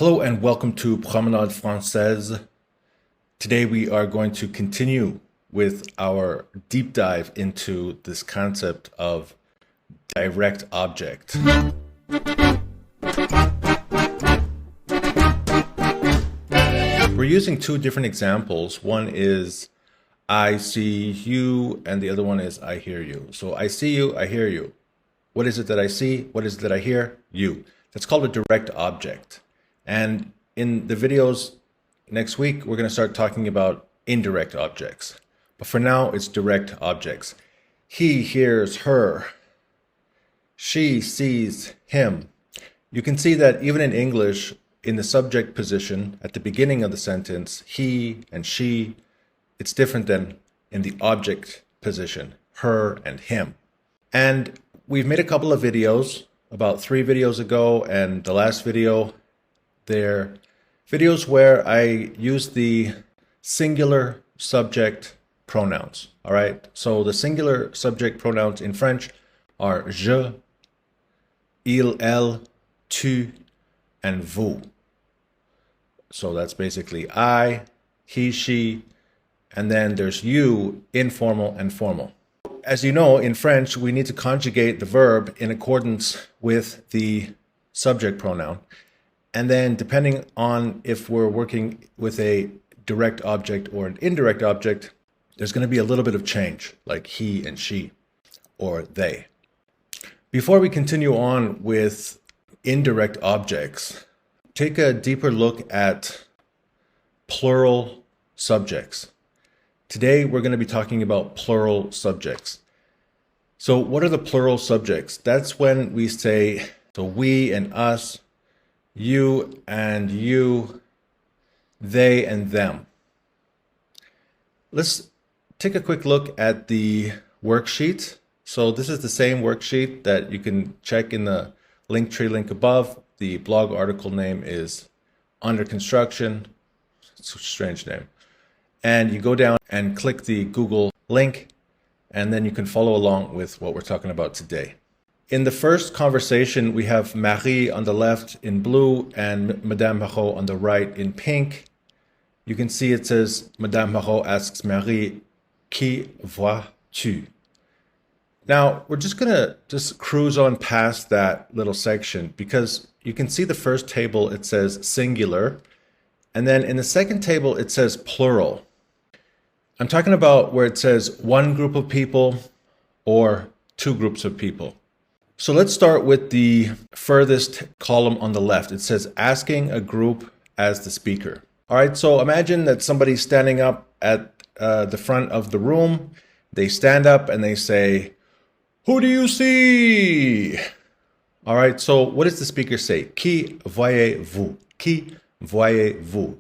Hello and welcome to Promenade Française. Today we are going to continue with our deep dive into this concept of direct object. We're using two different examples. One is I see you and the other one is I hear you. So I see you, I hear you. What is it that I see? What is it that I hear? You. That's called a direct object. And in the videos next week, we're going to start talking about indirect objects. But for now, it's direct objects. He hears her. She sees him. You can see that even in English, in the subject position at the beginning of the sentence, he and she, it's different than in the object position, her and him. And we've made a couple of videos, about 3 videos ago, and the last video, they're videos where I use the singular subject pronouns. All right. So the singular subject pronouns in French are je, il, elle, tu, and vous. So that's basically I, he, she, and then there's you, informal and formal. As you know, in French, we need to conjugate the verb in accordance with the subject pronoun. And then depending on if we're working with a direct object or an indirect object, there's going to be a little bit of change, like he and she or they. Before we continue on with indirect objects, take a deeper look at plural subjects. Today, we're going to be talking about plural subjects. So what are the plural subjects? That's when we say, so we and us, you and you, they and them. Let's take a quick look at the worksheet. So this is the same worksheet that you can check in the Linktree link above. The blog article name is Under Construction. It's a strange name. And you go down and click the Google link, and then you can follow along with what we're talking about today. In the first conversation, we have Marie on the left in blue and Madame Marot on the right in pink. You can see it says, Madame Marot asks Marie, qui vois-tu? Now, we're just going to cruise on past that little section because you can see the first table, it says singular. And then in the second table, it says plural. I'm talking about where it says one group of people or 2 groups of people. So let's start with the furthest column on the left. It says asking a group as the speaker. All right, so imagine that somebody's standing up at the front of the room. They stand up and they say, "Who do you see?" All right, so what does the speaker say? Qui voyez-vous? Qui voyez-vous?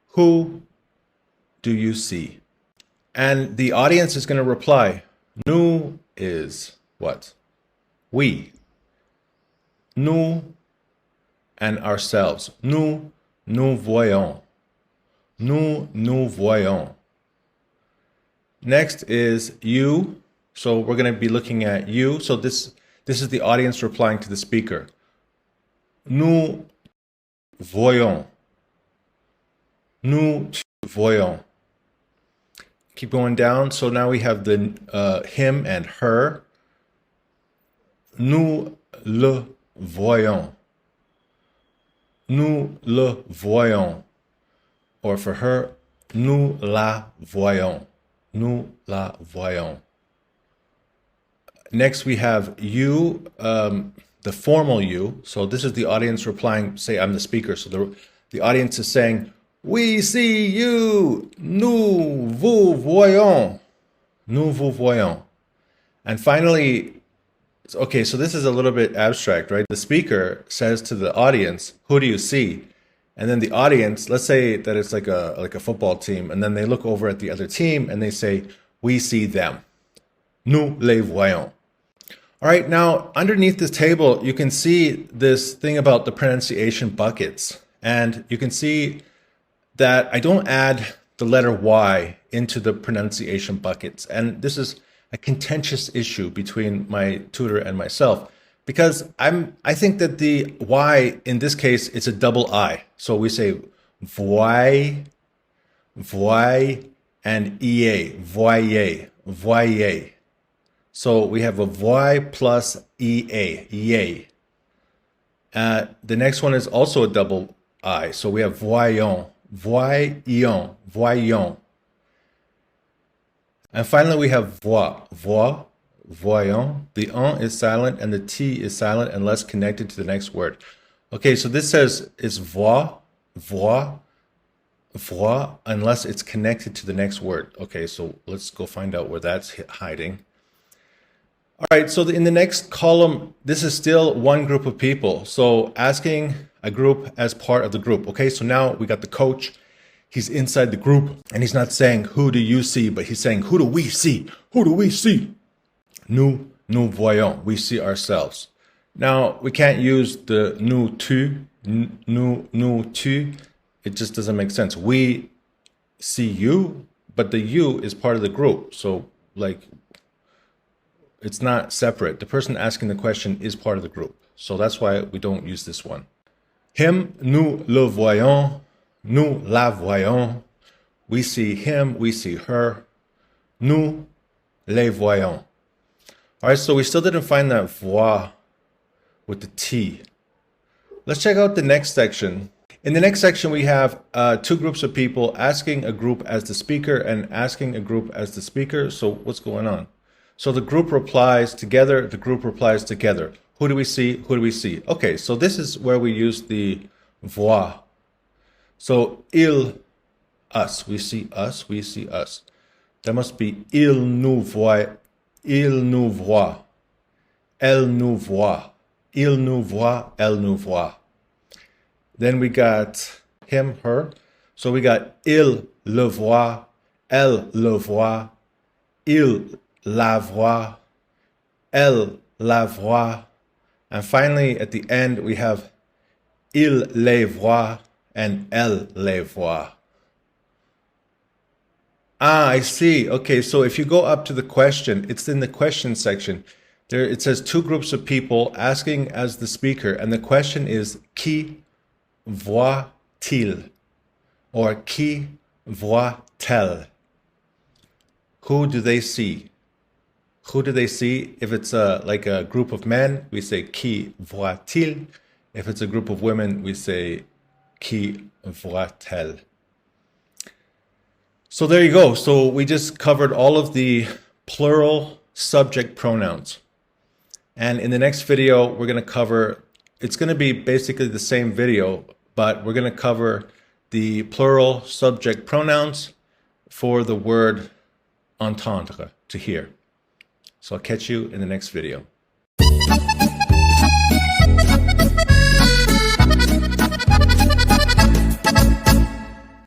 Who do you see? And the audience is going to reply, nous is what? We. Nous and ourselves. Nous voyons. Nous voyons. Next is you. So we're going to be looking at you. So this is the audience replying to the speaker. Nous voyons. Nous voyons. Keep going down. So now we have the him and her. Nous le voyons. Nous le voyons. Or for her, nous la voyons. Nous la voyons. Next we have you, the formal you. So this is the audience replying, say I'm the speaker. So the audience is saying, we see you. Nous vous voyons. Nous vous voyons. And finally, okay, so this is a little bit abstract, right? The speaker says to the audience, who do you see? And then the audience, let's say that it's like a football team, and then they look over at the other team and they say, we see them. Nous les voyons. All right, now underneath this table, you can see this thing about the pronunciation buckets. And you can see that I don't add the letter Y into the pronunciation buckets. And this is a contentious issue between my tutor and myself Because I think that the Y in this case it's a double I. So we say voir, voir, and ea, voyer, voyer. So we have a voir plus ea, yay. The next one is also a double I. So we have voyons, voyons, voyons. And finally we have voir, voir, voyons. The on is silent and the T is silent unless connected to the next word. Okay, so this says it's voir, voir, voir, unless it's connected to the next word. Okay, so let's go find out where that's hiding. All right, so in the next column, this is still one group of people. So asking a group as part of the group. Okay, so now we got the coach. He's inside the group and he's not saying, who do you see? But he's saying, who do we see? Who do we see? Nous voyons. We see ourselves. Now, we can't use the tu. It just doesn't make sense. We see you, but the you is part of the group. So, like, it's not separate. The person asking the question is part of the group. So that's why we don't use this one. Him, nous le voyons. Nous la voyons. We see him, we see her. Nous les voyons. All right, so we still didn't find that voir with the T. Let's check out the next section. In the next section, we have two groups of people asking a group as the speaker and asking a group as the speaker. So what's going on? So the group replies together, the group replies together. Who do we see? Who do we see? Okay, so this is where we use the voir. So il, us, we see us, we see us. That must be il nous voit, elle nous voit, il nous voit, elle nous voit. Then we got him, her. So we got il le voit, elle le voit, il la voit, elle la voit. And finally, at the end, we have il les voit and elle les voit. Ah, I see. Okay, so if you go up to the question, it's in the question section. There it says two groups of people asking as the speaker, and the question is qui voit-il or qui voit-elle? Who do they see? Who do they see? If it's like a group of men, we say qui voit-il. If it's a group of women, we say qui voit-elle. So there you go. So we just covered all of the plural subject pronouns. And in the next video, we're going to cover, it's going to be basically the same video, but we're going to cover the plural subject pronouns for the word entendre, to hear. So I'll catch you in the next video.